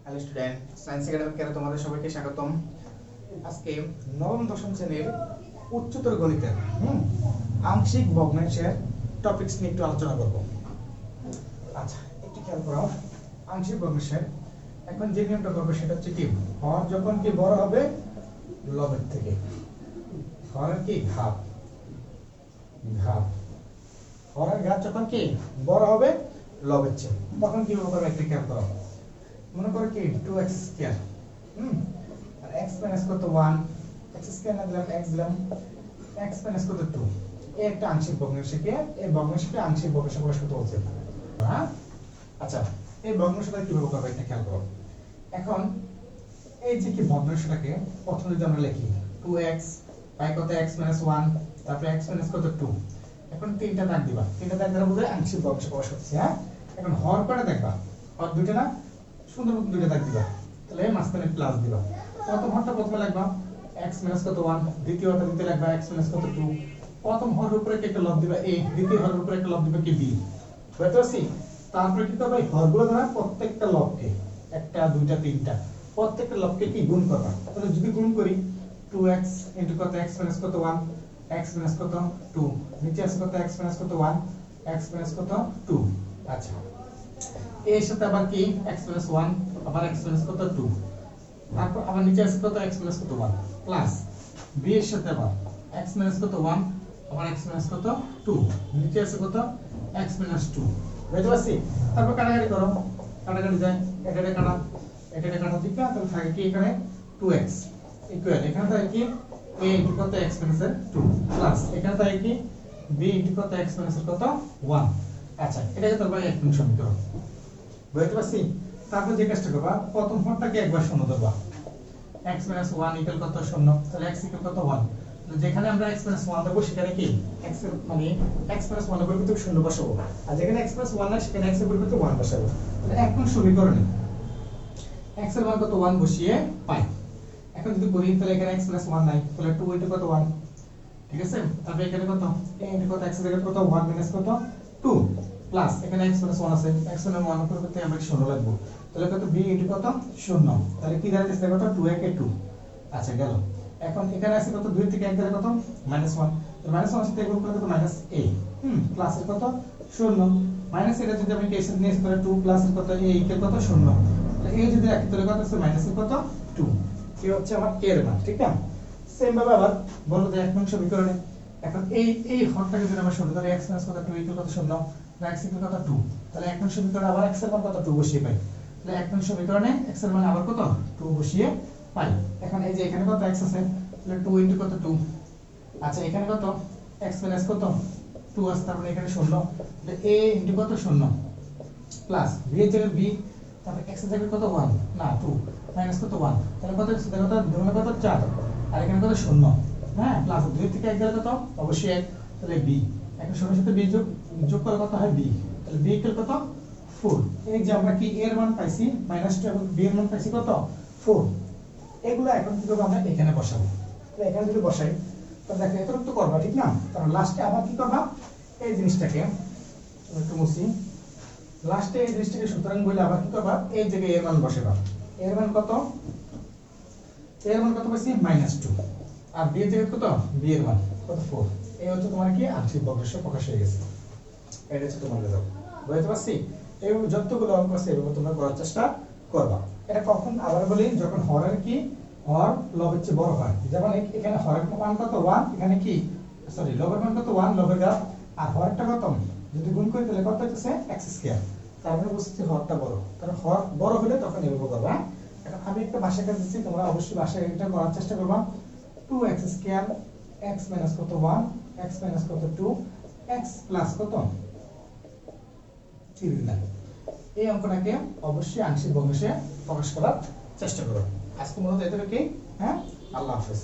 Hello student, science একাডেমিকে তোমাদের সবাইকে স্বাগতম। আজকে নবম দশম শ্রেণীর উচ্চতর গণিতের আংশিক ভগ্নাংশের টপিকস নিয়ে একটু আলোচনা করব। আচ্ছা, একটু খেয়াল করো। আংশিক ভগ্নাংশের এখন যে নিয়মটা করবো সেটা হচ্ছে কি, হর যখন কি বড় হবে লবের থেকে, হরের কি ঘাত, হরের ঘাত যখন কি বড় হবে লবের চেয়ে, তখন কি করবে একটু খেয়াল করো। মনে করো কি 2x স্কয়ার আর x মাইনাস কত 1, x স্কয়ার না দিলাম x দিলাম, x মাইনাস কত 2। এই একটা আংশিক ভগ্নাংশকে, এই ভগ্নাংশকে আংশিক ভগ্নাংশে প্রকাশ করতে বলছে। হ্যাঁ, আচ্ছা, এই ভগ্নাংশটা কিভাবে করবে একটা খেয়াল করো। এখন এই যে কি ভগ্নাংশটাকে প্রথমে যদি আমরা লিখি 2x বাই কত x মাইনাস 1, তারপরে x মাইনাস কত 2। এখন তিনটা দাগ দিবা, তিনটা দাগ দ্বারা বোঝায় আংশিক ভগ্নাংশ প্রকাশ করতেছে। হ্যাঁ, এখন হর কয়টা দেখবা, হর দুইটা না, সুন্দর মতো দুইটা দাগ দিবা, তাহলে মাঝখানে প্লাস দিবা। প্রথম হরটা প্রথমে লিখবা x মাইনাস কত 1, দ্বিতীয় হরটা দিতে লিখবা x মাইনাস কত 2। প্রথম হরের উপরে একটা লব দিবা a, দ্বিতীয় হরের উপরে একটা লব দিবা কি b। বুঝতে পারছি? তারপরে কি করবে, হরগুলো দ্বারা প্রত্যেকটা লবকে, একটা দুইটা তিনটা, প্রত্যেকটা লবকে কি গুণ করবা। তাহলে যদি গুণ করি 2x ইনটু কত x মাইনাস কত 1, x মাইনাস কত 2, নিচে আছে কত x মাইনাস কত 1, x মাইনাস কত 2। আচ্ছা, এর সাথে আবার কি x মাইনাস 1 আবার x মাইনাস কত 2, তারপর আবার নিচে আছে কত x মাইনাস কত 1 প্লাস b এর সাথে আবার x মাইনাস কত 1 আবার x মাইনাস কত 2, নিচে আছে কত x মাইনাস 2। বুঝতে পারছি? তারপর কাটাকাটি করো, কাটাকাটি যায়, এটা কাটা, এটা কাটা, ঠিক না? তাহলে থাকে কি এখানে 2x ইকুয়াল, এখানে থাকে কি a ইনটু কত x মাইনাস 2 প্লাস এখানে থাকে কি b ইনটু কত x মাইনাস কত 1। আচ্ছা, এটাকে তোমরা এক নং সমীকরণ। বুঝতে পারছি? তারপর যে কাজটা করবা, প্রথম হরটাকে একবার শূন্য ধরবা, x 1 ইকুয়াল কত 0, তাহলে x ইকুয়াল কত 1। তাহলে যেখানে আমরা x 1 দেবো সেখানে কি x এর মানে x 1 এর পরিবর্তে 0 বসাবো, আর যেখানে x 1 না সেখানে x এর পরিবর্তে 1 বসাবো। তাহলে এক নং সমীকরণে x এর মান কত 1 বসিয়ে পাই। এখন যদি করি তাহলে এখানে x 1 নাই, তাহলে 2 ইনটু কত 1, ঠিক আছে? তারপরে এখানে কত a ইনটু কত x এর জায়গায় কত 1 মাইনাস কত 2 প্লাস এখানে x 1 আছে, x 1 এর পরিবর্তে আমরা 0 লিখব। তাহলে কত b ইনটু কত 0, তাহলে কি দাঁড়াচ্ছে কত 2 এ 2। আচ্ছা, গেল। এখন এখানে আছে কত 2 থেকে 1 গেলে কত -1, তাহলে -1 সাথে গুণ করলে কত -a, প্লাস এর কত 0 মাইনাস এটা যদি আমি কেসে নিয়ে তাহলে 2 প্লাস এর কত a ইকুয়াল কত 0। তাহলে a যদি রাখি তাহলে কত আছে মাইনাস এর কত 2। কি হচ্ছে আমার k এর মান, ঠিক না? সেম ভাবে আবার বলো যে এক নং সমীকরণে এখন এই হরটাকে যদি আমরা 0 ধরি x কত 2 ইকুয়াল কত 0, x ইকুয়াল কত 2, তাহলে এক নং সমীকরণে আবার x এর মান কত 2 বসিয়ে পাই। তাহলে এক নং সমীকরণে x এর মান আবার কত 2 বসিয়ে পাই। এখন এই যে এখানে কত x আছে, তাহলে 2 ইনটু কত 2। আচ্ছা, এখানে কত x মাইনাস কত 2 আছে, তার মানে এখানে 0, তাহলে a ইনটু কত 0 প্লাস b এর জায়গায় b, তারপর x এর জায়গায় কত 1 না 2 মাইনাস কত 1, তাহলে কত আছে দেখো তো, দুগুণে কত 4 আর এখানে কত 0, হ্যাঁ, প্লাস 2 থেকে 1 গেলে কত অবশ্যই 1, তাহলে b। এখন 0 সাথে b যোগ করলে কত হয় b, তাহলে b ইকুয়াল কত 4। এই যে আমরা কি এর মান পাইছি -2 এবং b এর মান পাইছি কত 4। এগুলো এখন কি করব, আমরা এখানে বসাবো। তাহলে এখানে যদি বসাই তাহলে দেখো এতটুকু তো করবা, ঠিক না? কারণ লাস্টে আবার কি করবা, এই জিনিসটাকে একটু মুছি, লাস্টে এই জিনিসটাকে সুতরাং বলে আবার কি করবা, এই জায়গায় এর মান বসাবা। এর মান কত, এর মান কত পাইছি -2, আর b এর জায়গায় কত b এর মান কত 4। এই হচ্ছে তোমার কি আংশিক ভগ্নাংশ প্রকাশ হয়ে গেছে। এটা হচ্ছে তোমার রেজাল্ট। বুঝতে পারছি? এই যতগুলো অঙ্ক আছে এগুলো তোমরা করার চেষ্টা করবা। এটা কখন আবার বলি, যখন হরের কি হর লবের চেয়ে বড় হয়। যেমন এখানে হরের মান কত 1, এখানে কি সরি লবের মান কত 1, লবের ঘাত, আর হরটা কত যদি গুণ করি তাহলে কত হচ্ছে x স্কয়ার। তার মানে বুঝছি হরটা বড়, কারণ হর বড় হলে তখন এভাবে করবা। এখন আমি একটা ভাষায় কাজ দিচ্ছি, তোমরা অবশ্যই ভাষায় এটা করার চেষ্টা করবা। 2x স্কয়ার x মাইনাস কত 1, x মাইনাস কত 2, x প্লাস কত 3। এই অঙ্কটাকে অবশ্যই আংশিক ভগ্নাংশে প্রকাশ করার চেষ্টা করো। আজকে মূলত এতটুকুই। হ্যাঁ, আল্লাহ হাফেজ।